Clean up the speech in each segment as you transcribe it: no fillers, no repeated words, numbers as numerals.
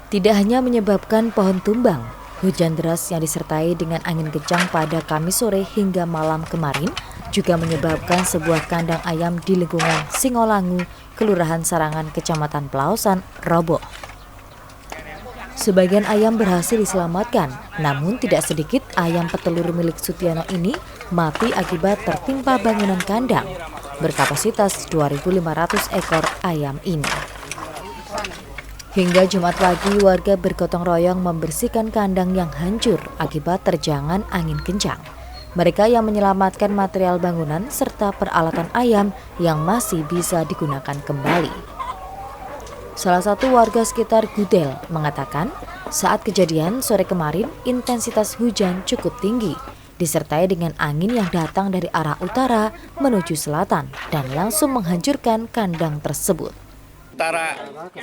Tidak hanya menyebabkan pohon tumbang, hujan deras yang disertai dengan angin kencang pada Kamis sore hingga malam kemarin juga menyebabkan sebuah kandang ayam di lingkungan Singolangu, Kelurahan Sarangan, Kecamatan Pelausan, roboh. Sebagian ayam berhasil diselamatkan, namun tidak sedikit ayam petelur milik Sutiyono ini mati akibat tertimpa bangunan kandang berkapasitas 2.500 ekor ayam ini. Hingga Jumat pagi, warga bergotong royong membersihkan kandang yang hancur akibat terjangan angin kencang. Mereka yang menyelamatkan material bangunan serta peralatan ayam yang masih bisa digunakan kembali. Salah satu warga sekitar Gudel mengatakan, saat kejadian sore kemarin intensitas hujan cukup tinggi, disertai dengan angin yang datang dari arah utara menuju selatan dan langsung menghancurkan kandang tersebut. Utara ke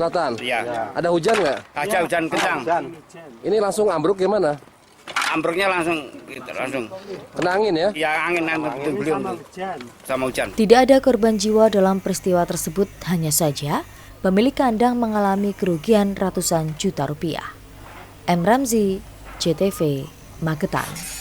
selatan. Iya. Ada hujan nggak? Ada hujan kencang. Ini langsung ambruk gimana? Ambruknya langsung Kena angin ya? ya angin beliau sama hujan. Tidak ada korban jiwa dalam peristiwa tersebut, hanya saja pemilik kandang mengalami kerugian ratusan juta rupiah. M. Ramzi, JTV, Magetan.